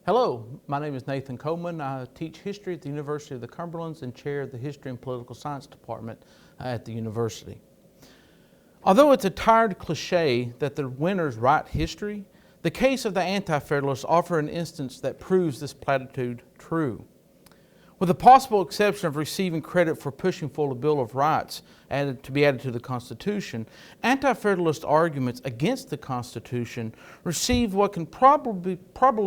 Hello, my name is Nathan Coleman. I teach history at the University of the Cumberlands and chair of the History and Political Science Department at the university. Although it's a tired cliche that the winners write history, the case of the Anti-Federalists offers an instance that proves this platitude true. With the possible exception of receiving credit for pushing for a Bill of Rights to be added to the Constitution, Anti-Federalist arguments against the Constitution received what can probably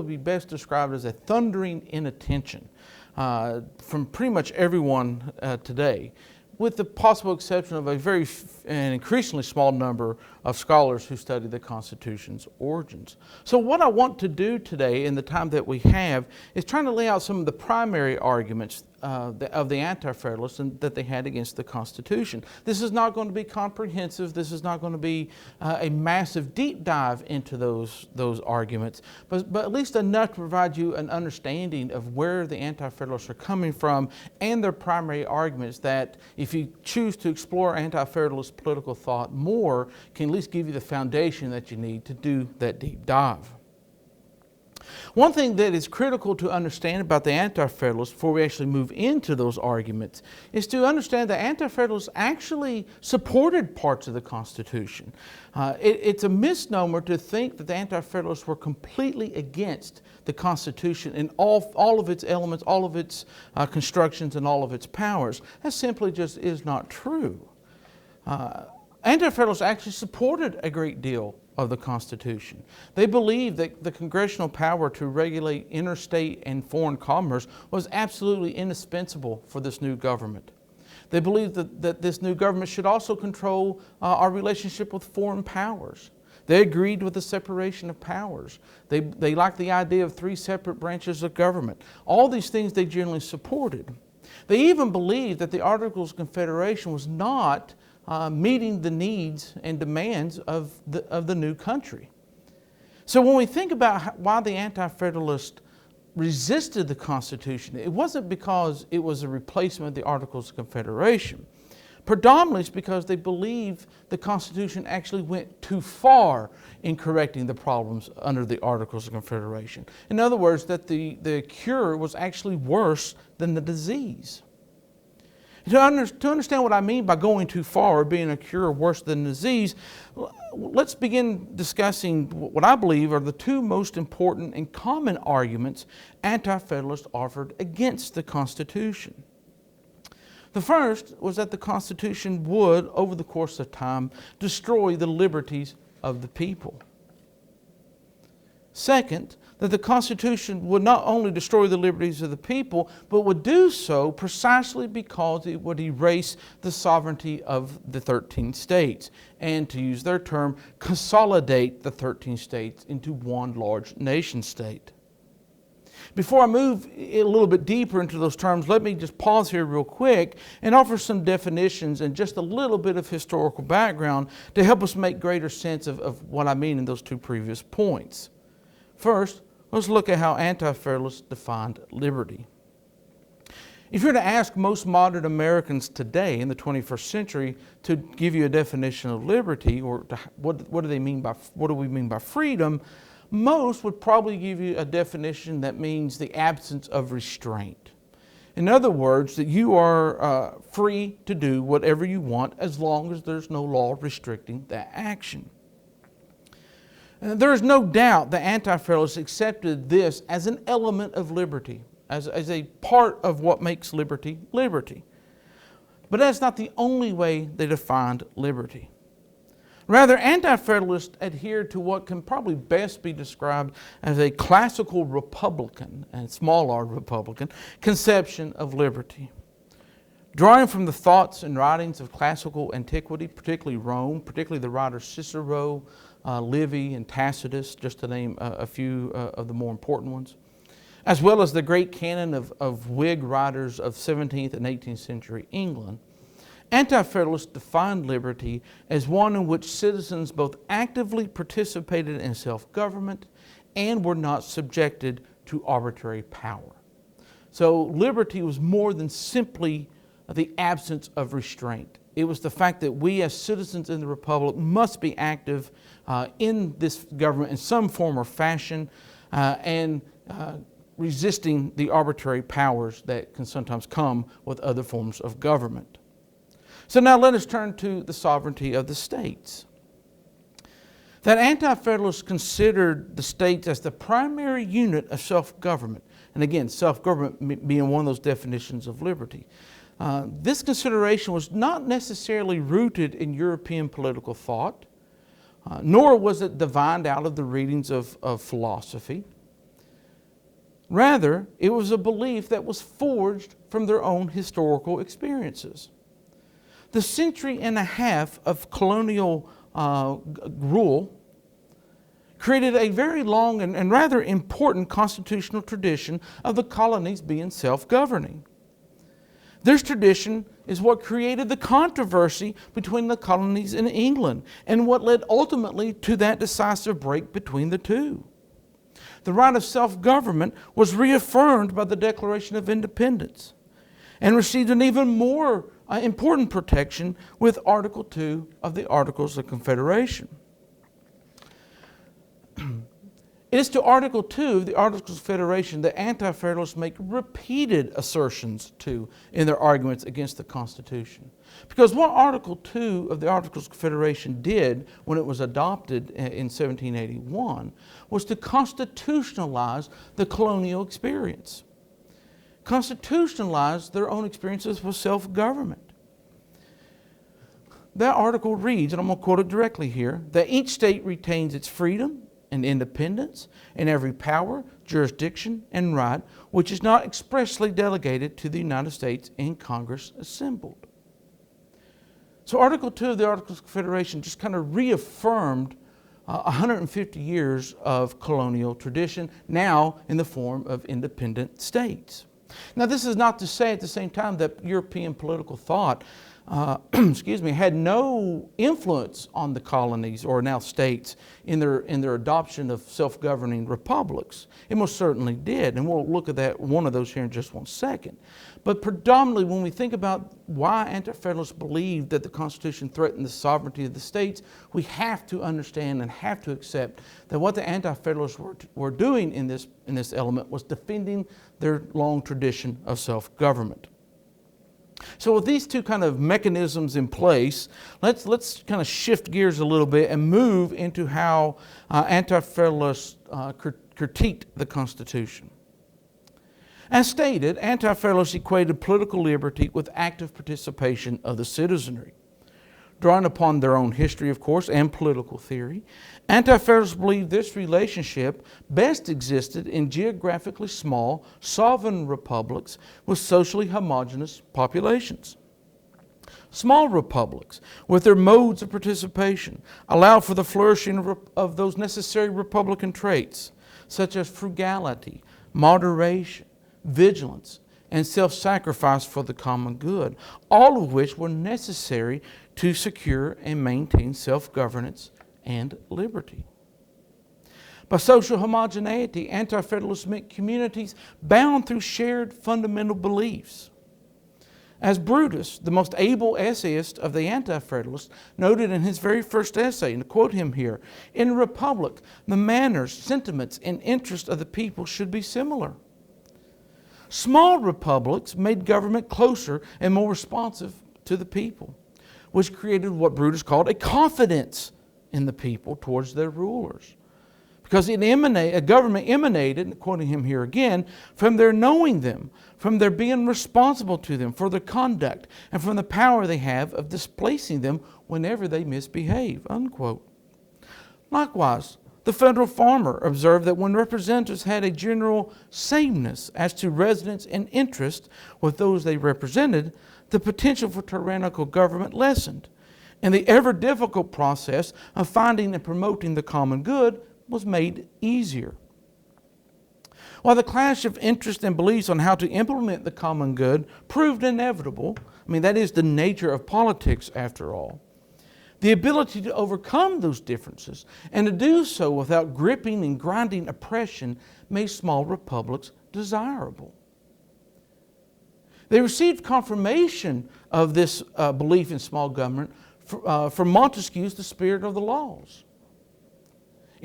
be best described as a thundering inattention from pretty much everyone today, with the possible exception of an increasingly small number of scholars who study the Constitution's origins. So what I want to do today in the time that we have is trying to lay out some of the primary arguments of the Anti-Federalists that they had against the Constitution. This is not going to be comprehensive. This is not going to be a massive deep dive into those arguments, but at least enough to provide you an understanding of where the Anti-Federalists are coming from and their primary arguments that, if you choose to explore Anti-Federalist political thought more, can at least give you the foundation that you need to do that deep dive. One thing that is critical to understand about the Anti-Federalists before we actually move into those arguments is to understand that Anti-Federalists actually supported parts of the Constitution. It's a misnomer to think that the Anti-Federalists were completely against the Constitution in all of its elements, all of its constructions, and all of its powers. That simply just is not true. Anti-Federalists actually supported a great deal of the Constitution. They believed that the congressional power to regulate interstate and foreign commerce was absolutely indispensable for this new government. They believed that this new government should also control our relationship with foreign powers. They agreed with the separation of powers. They liked the idea of 3 separate branches of government. All these things they generally supported. They even believed that the Articles of Confederation was not meeting the needs and demands of the new country. So when we think about why the Anti-Federalists resisted the Constitution, it wasn't because it was a replacement of the Articles of Confederation. Predominantly it's because they believed the Constitution actually went too far in correcting the problems under the Articles of Confederation. In other words, that the cure was actually worse than the disease. To understand what I mean by going too far or being a cure worse than disease, let's begin discussing what I believe are the 2 most important and common arguments Anti-Federalists offered against the Constitution. The first was that the Constitution would, over the course of time, destroy the liberties of the people. Second, that the Constitution would not only destroy the liberties of the people, but would do so precisely because it would erase the sovereignty of the 13 states, and, to use their term, consolidate the 13 states into one large nation state. Before I move a little bit deeper into those terms, let me just pause here real quick and offer some definitions and just a little bit of historical background to help us make greater sense of what I mean in those 2 previous points. First, let's look at how Anti-Federalists defined liberty. If you were to ask most modern Americans today in the 21st century to give you a definition of liberty, or what do we mean by freedom, most would probably give you a definition that means the absence of restraint. In other words, that you are free to do whatever you want as long as there's no law restricting that action. There is no doubt the Anti-Federalists accepted this as an element of liberty, as a part of what makes liberty, liberty. But that's not the only way they defined liberty. Rather, Anti-Federalists adhered to what can probably best be described as a classical Republican, and small r Republican, conception of liberty. Drawing from the thoughts and writings of classical antiquity, particularly Rome, particularly the writers Cicero, Livy, and Tacitus, just to name a few of the more important ones, as well as the great canon of Whig writers of 17th and 18th century England, Anti-Federalists defined liberty as one in which citizens both actively participated in self-government and were not subjected to arbitrary power. So liberty was more than simply the absence of restraint. It was the fact that we as citizens in the Republic must be active in this government in some form or fashion and resisting the arbitrary powers that can sometimes come with other forms of government. So now let us turn to the sovereignty of the states. That Anti-Federalists considered the states as the primary unit of self-government. And again, self-government being one of those definitions of liberty. This consideration was not necessarily rooted in European political thought, nor was it divined out of the readings of philosophy. Rather, it was a belief that was forged from their own historical experiences. The century and a half of colonial rule created a very long and rather important constitutional tradition of the colonies being self-governing. This tradition is what created the controversy between the colonies and England and what led ultimately to that decisive break between the two. The right of self-government was reaffirmed by the Declaration of Independence and received an even more important protection with Article 2 of the Articles of Confederation. It is to Article 2 of the Articles of Confederation that Anti-Federalists make repeated assertions to in their arguments against the Constitution. Because what Article 2 of the Articles of Confederation did when it was adopted in 1781 was to constitutionalize the colonial experience. Constitutionalize their own experiences with self-government. That article reads, and I'm going to quote it directly here, that each state retains its freedom and independence in every power, jurisdiction, and right, which is not expressly delegated to the United States in Congress assembled. So Article 2 of the Articles of Confederation just kind of reaffirmed 150 years of colonial tradition, now in the form of independent states. Now, this is not to say at the same time that European political thought had no influence on the colonies or now states in their adoption of self-governing republics. It most certainly did, and we'll look at one of those here in just one second. But predominantly, when we think about why Anti-Federalists believed that the Constitution threatened the sovereignty of the states, we have to understand and have to accept that what the Anti-Federalists were doing in this element was defending their long tradition of self-government. So with these two kind of mechanisms in place, let's kind of shift gears a little bit and move into how Anti-Federalists critiqued the Constitution. As stated, Anti-Federalists equated political liberty with active participation of the citizenry. Drawing upon their own history, of course, and political theory, Anti-Federalists believed this relationship best existed in geographically small, sovereign republics with socially homogeneous populations. Small republics, with their modes of participation, allow for the flourishing of those necessary republican traits, such as frugality, moderation, vigilance, and self-sacrifice for the common good, all of which were necessary to secure and maintain self-governance and liberty. By social homogeneity, Anti-Federalists meant communities bound through shared fundamental beliefs. As Brutus, the most able essayist of the Anti-Federalists, noted in his very first essay, and to quote him here, "In a republic, the manners, sentiments, and interests of the people should be similar." Small republics made government closer and more responsive to the people, which created what Brutus called a confidence in the people towards their rulers. Because a government emanated, quoting him here again, from their knowing them, from their being responsible to them for their conduct, and from the power they have of displacing them whenever they misbehave, unquote. Likewise, the federal farmer observed that when representatives had a general sameness as to residence and interest with those they represented, the potential for tyrannical government lessened, and the ever difficult process of finding and promoting the common good was made easier. While the clash of interest and beliefs on how to implement the common good proved inevitable, that is the nature of politics after all, the ability to overcome those differences and to do so without gripping and grinding oppression made small republics desirable. They received confirmation of this belief in small government from Montesquieu's The Spirit of the Laws.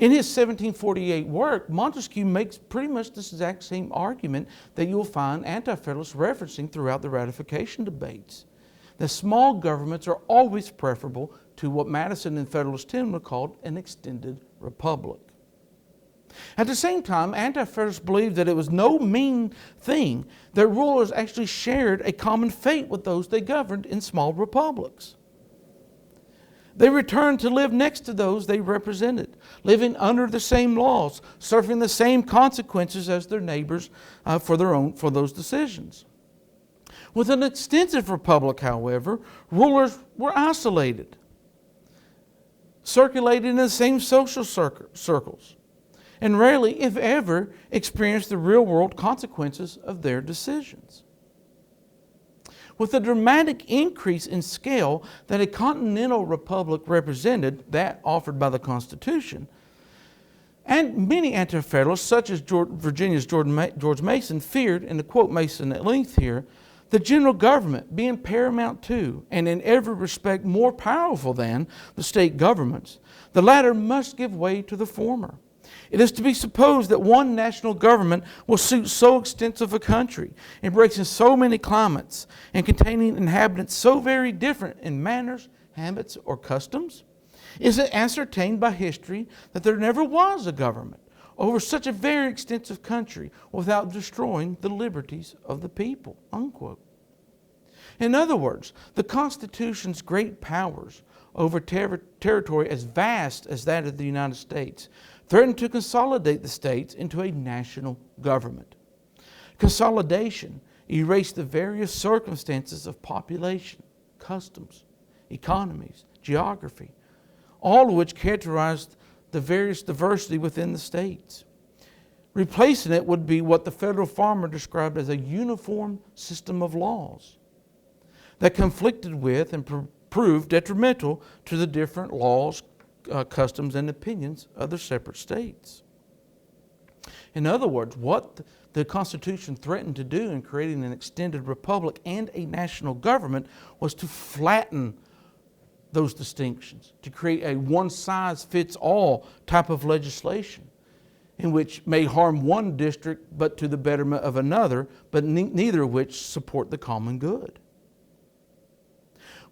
In his 1748 work, Montesquieu makes pretty much this exact same argument that you'll find Anti-Federalists referencing throughout the ratification debates. That small governments are always preferable to what Madison and Federalist Timber called an extended republic. At the same time, Anti-Federalists believed that it was no mean thing that rulers actually shared a common fate with those they governed in small republics. They returned to live next to those they represented, living under the same laws, suffering the same consequences as their neighbors for those decisions. With an extensive republic, however, rulers were isolated, circulating in the same social circles, and rarely, if ever, experienced the real-world consequences of their decisions. With a dramatic increase in scale that a continental republic represented, that offered by the Constitution, and many Anti-Federalists, such as Virginia's George Mason, feared, and to quote Mason at length here, the general government being paramount to, and in every respect more powerful than, the state governments, the latter must give way to the former. It is to be supposed that one national government will suit so extensive a country, embracing so many climates, and containing inhabitants so very different in manners, habits, or customs? Is it ascertained by history that there never was a government over such a very extensive country without destroying the liberties of the people?" Unquote. In other words, the Constitution's great powers over territory as vast as that of the United States threatened to consolidate the states into a national government. Consolidation erased the various circumstances of population, customs, economies, geography, all of which characterized the various diversity within the states. Replacing it would be what the federal farmer described as a uniform system of laws that conflicted with and proved detrimental to the different laws, customs, and opinions of the separate states. In other words, what the Constitution threatened to do in creating an extended republic and a national government was to flatten those distinctions, to create a one-size-fits-all type of legislation in which may harm one district but to the betterment of another, but neither of which support the common good.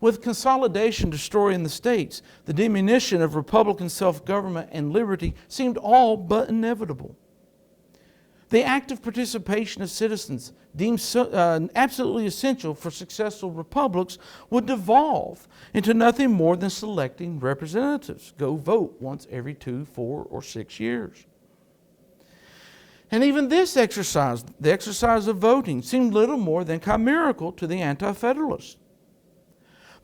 With consolidation destroying the states, the diminution of Republican self-government and liberty seemed all but inevitable. The active participation of citizens, deemed absolutely essential for successful republics, would devolve into nothing more than selecting representatives. Go vote once every 2, 4, or 6 years. And even this exercise, the exercise of voting, seemed little more than chimerical to the Anti-Federalists.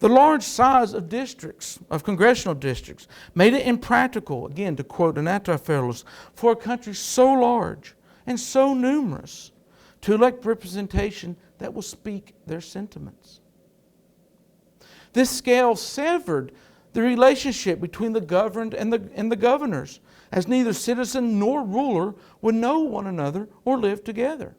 The large size of districts, of congressional districts, made it impractical, again to quote an Anti-Federalist, for a country so large and so numerous to elect representation that will speak their sentiments. This scale severed the relationship between the governed and the governors, as neither citizen nor ruler would know one another or live together.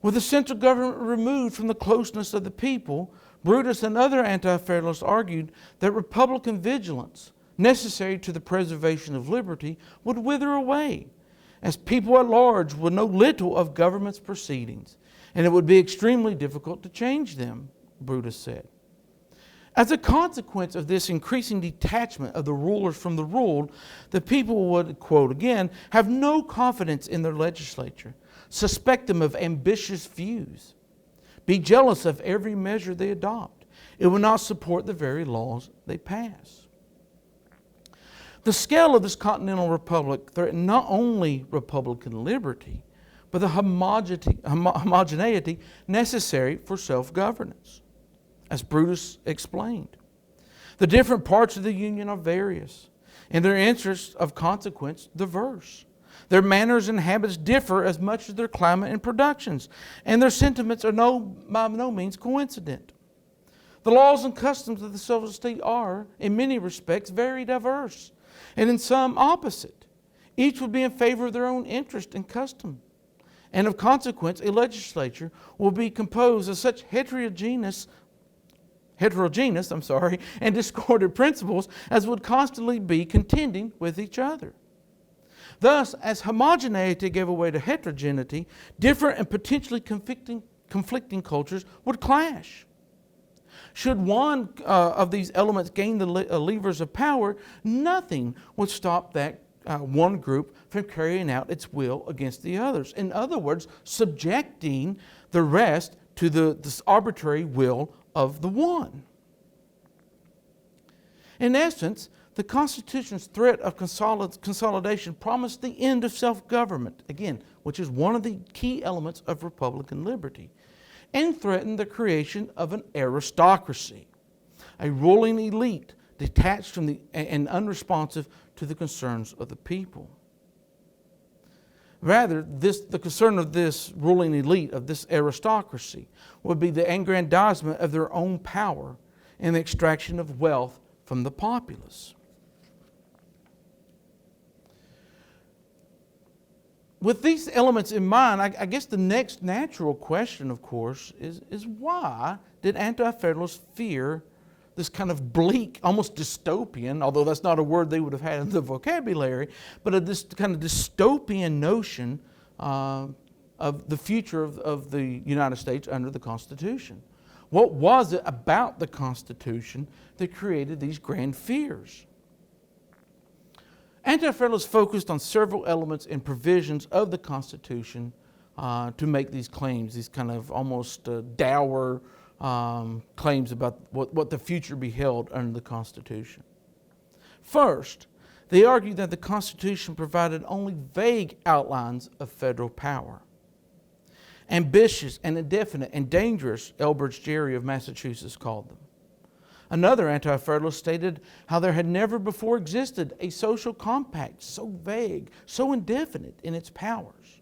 With the central government removed from the closeness of the people, Brutus and other Anti-Federalists argued that Republican vigilance, necessary to the preservation of liberty, would wither away, as people at large would know little of government's proceedings, and it would be extremely difficult to change them, Brutus said. As a consequence of this increasing detachment of the rulers from the ruled, the people would, quote again, have no confidence in their legislature, suspect them of ambitious views, be jealous of every measure they adopt. It will not support the very laws they pass. The scale of this continental republic threatened not only Republican liberty, but the homogeneity necessary for self-governance, as Brutus explained. The different parts of the Union are various, and their interests of consequence diverse. Their manners and habits differ as much as their climate and productions, and their sentiments are by no means coincident. The laws and customs of the several states are, in many respects, very diverse, and in some opposite. Each would be in favor of their own interest and custom. And of consequence, a legislature will be composed of such heterogeneous heterogeneous, and discordant principles as would constantly be contending with each other. Thus, as homogeneity gave way to heterogeneity, different and potentially conflicting cultures would clash. Should one of these elements gain the levers of power, nothing would stop that one group from carrying out its will against the others. In other words, subjecting the rest to this arbitrary will of the one. In essence, the Constitution's threat of consolidation promised the end of self-government, again, which is one of the key elements of Republican liberty, and threatened the creation of an aristocracy, a ruling elite detached from and unresponsive to the concerns of the people. Rather, the concern of this ruling elite, of this aristocracy, would be the aggrandizement of their own power and the extraction of wealth from the populace. With these elements in mind, I guess the next natural question, of course, is why did Anti-Federalists fear this kind of bleak, almost dystopian, although that's not a word they would have had in the vocabulary, but this kind of dystopian notion of the future of the United States under the Constitution? What was it about the Constitution that created these grand fears? Anti-Federalists focused on several elements and provisions of the Constitution to make these claims, these kind of almost dour claims about what the future beheld under the Constitution. First, they argued that the Constitution provided only vague outlines of federal power. Ambitious and indefinite and dangerous, Elbridge Gerry of Massachusetts called them. Another Anti-Federalist stated how there had never before existed a social compact so vague, so indefinite in its powers.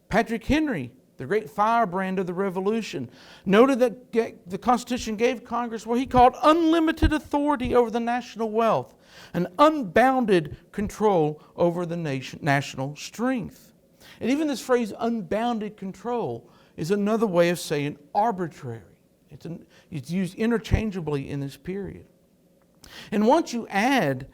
Patrick Henry, the great firebrand of the Revolution, noted that the Constitution gave Congress what he called unlimited authority over the national wealth and unbounded control over the national strength. And even this phrase, unbounded control, is another way of saying arbitrary. It's used interchangeably in this period. And once you add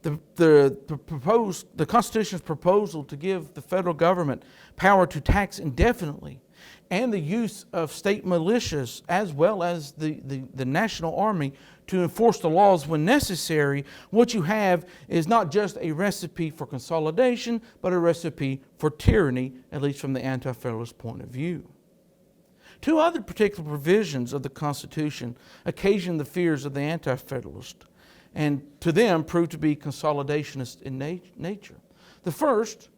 the Constitution's proposal to give the federal government power to tax indefinitely, and the use of state militias as well as the national army to enforce the laws when necessary, what you have is not just a recipe for consolidation, but a recipe for tyranny, at least from the Anti-Federalist point of view. Two other particular provisions of the Constitution occasioned the fears of the Anti-Federalists, and to them proved to be consolidationist in nature. The first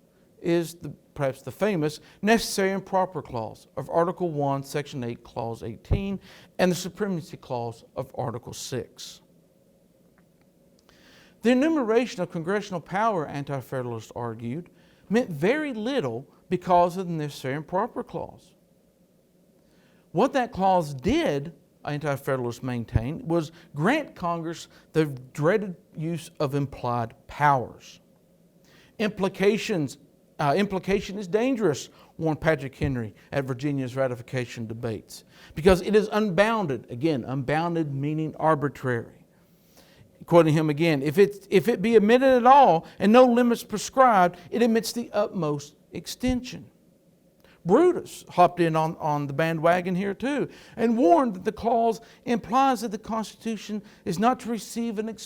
is perhaps the famous Necessary and Proper Clause of Article 1, Section 8, Clause 18, and the Supremacy Clause of Article 6. The enumeration of congressional power, Anti-Federalists argued, meant very little because of the Necessary and Proper Clause. What that clause did, Anti-Federalists maintained, was grant Congress the dreaded use of implied powers. Implication is dangerous, warned Patrick Henry at Virginia's ratification debates, because it is unbounded. Again, unbounded meaning arbitrary. Quoting him again, if it be admitted at all and no limits prescribed, it admits the utmost extension. Brutus hopped in on the bandwagon here too and warned that the clause implies that the Constitution is not to receive an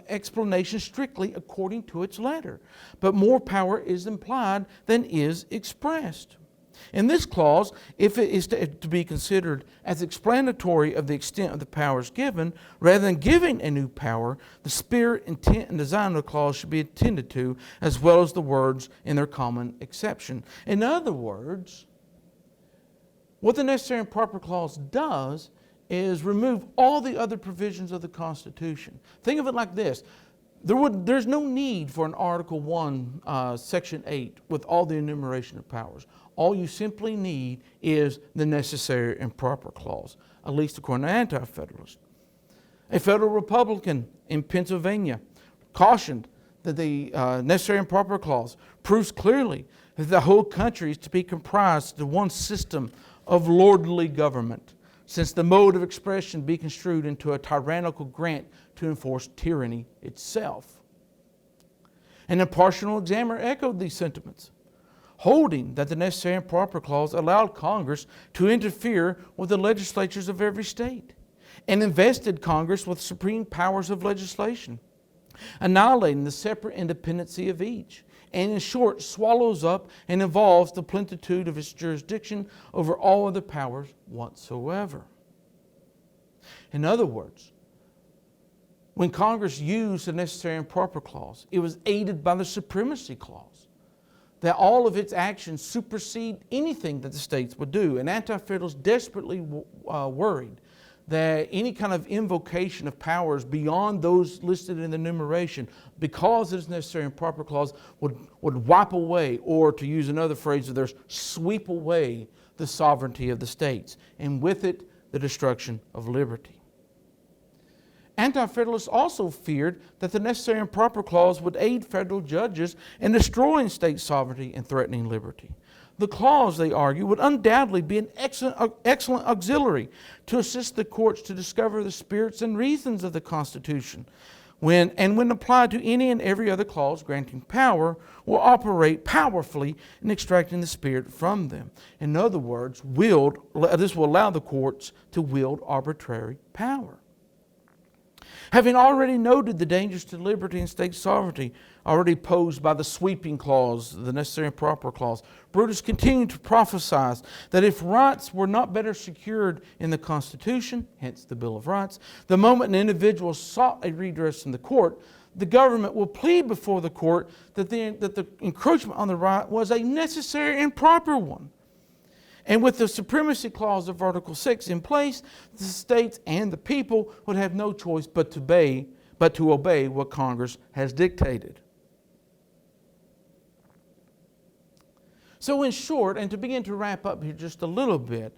explanation strictly according to its letter, but more power is implied than is expressed. In this clause, if it is to be considered as explanatory of the extent of the powers given, rather than giving a new power, the spirit, intent, and design of the clause should be attended to, as well as the words in their common acception. In other words, what the Necessary and Proper Clause does is remove all the other provisions of the Constitution. Think of it like this. There's no need for an Article 1, Section 8 with all the enumeration of powers. All you simply need is the Necessary and Proper Clause, at least according to Anti-Federalists. A federal Republican in Pennsylvania cautioned that the Necessary and Proper Clause proves clearly that the whole country is to be comprised of one system of lordly government, since the mode of expression be construed into a tyrannical grant to enforce tyranny itself. An impartial examiner echoed these sentiments, holding that the Necessary and Proper Clause allowed Congress to interfere with the legislatures of every state and invested Congress with supreme powers of legislation, annihilating the separate independency of each, and in short, swallows up and involves the plenitude of its jurisdiction over all other powers whatsoever. In other words, when Congress used the Necessary and Proper Clause, it was aided by the Supremacy Clause, that all of its actions supersede anything that the states would do. And Anti-Federalists desperately worried that any kind of invocation of powers beyond those listed in the enumeration, because of this Necessary and Proper Clause, would wipe away, or to use another phrase of theirs, sweep away the sovereignty of the states, and with it, the destruction of liberty. Anti-Federalists also feared that the Necessary and Proper Clause would aid federal judges in destroying state sovereignty and threatening liberty. The clause, they argue, would undoubtedly be an excellent auxiliary to assist the courts to discover the spirits and reasons of the Constitution, when applied to any and every other clause granting power, will operate powerfully in extracting the spirit from them. In other words, this will allow the courts to wield arbitrary power. Having already noted the dangers to liberty and state sovereignty already posed by the sweeping clause, the Necessary and Proper Clause, Brutus continued to prophesy that if rights were not better secured in the Constitution, hence the Bill of Rights, the moment an individual sought a redress in the court, the government will plead before the court that the encroachment on the right was a necessary and proper one. And with the Supremacy Clause of Article 6 in place, the states and the people would have no choice but to obey what Congress has dictated. So in short, and to begin to wrap up here just a little bit,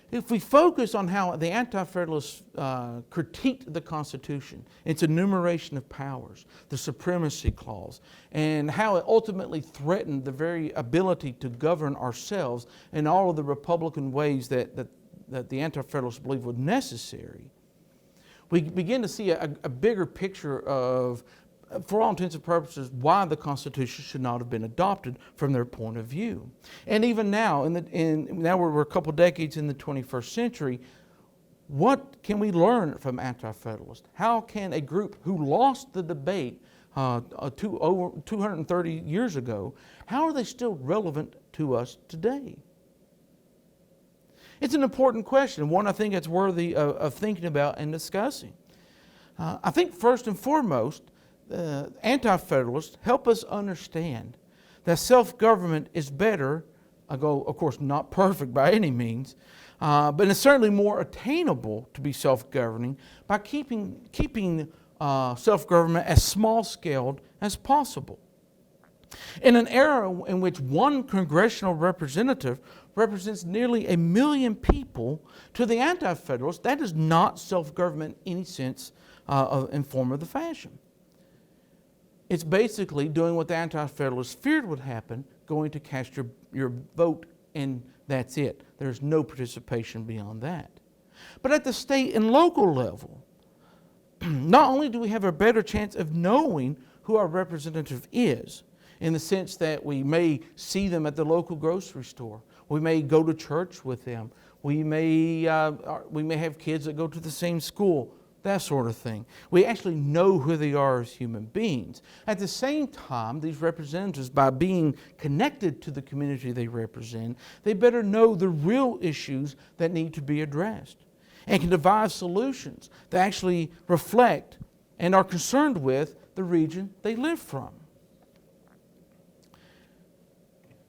if we focus on how the Anti-Federalists critiqued the Constitution, its enumeration of powers, the Supremacy Clause, and how it ultimately threatened the very ability to govern ourselves in all of the Republican ways that the Anti-Federalists believed were necessary, we begin to see a bigger picture of, for all intents and purposes, why the Constitution should not have been adopted from their point of view. And even now, now we're a couple decades in the 21st century, what can we learn from Anti-Federalists? How can a group who lost the debate over 230 years ago, how are they still relevant to us today? It's an important question, one I think it's worthy of thinking about and discussing. I think first and foremost, Anti-Federalists help us understand that self-government is better, although of course not perfect by any means, but it's certainly more attainable to be self-governing by keeping self-government as small-scaled as possible. In an era in which one congressional representative represents nearly 1 million people, to the Anti-Federalists, that is not self-government in any sense in form of the fashion. It's basically doing what the Anti-Federalists feared would happen, going to cast your vote, and that's it. There's no participation beyond that. But at the state and local level, not only do we have a better chance of knowing who our representative is, in the sense that we may see them at the local grocery store, we may go to church with them, we may have kids that go to the same school, that sort of thing. We actually know who they are as human beings. At the same time, these representatives, by being connected to the community they represent, they better know the real issues that need to be addressed and can devise solutions that actually reflect and are concerned with the region they live from.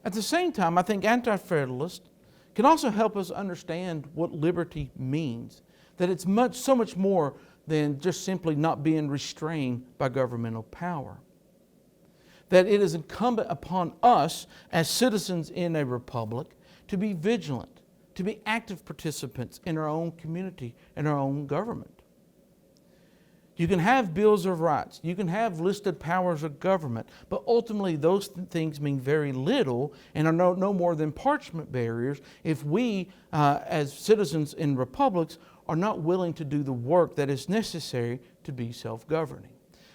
At the same time, I think Anti-Federalists can also help us understand what liberty means, that it's so much more than just simply not being restrained by governmental power. That it is incumbent upon us as citizens in a republic to be vigilant, to be active participants in our own community and our own government. You can have bills of rights, you can have listed powers of government, but ultimately those things mean very little and are no more than parchment barriers if we, as citizens in republics, are not willing to do the work that is necessary to be self-governing.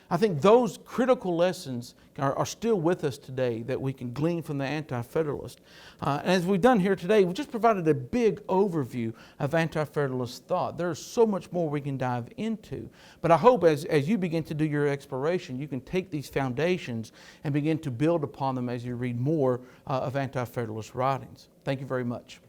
I think those critical lessons are still with us today that we can glean from the Anti-Federalists. And as we've done here today, we just provided a big overview of Anti-Federalist thought. There's so much more we can dive into. But I hope as you begin to do your exploration, you can take these foundations and begin to build upon them as you read more of Anti-Federalist writings. Thank you very much.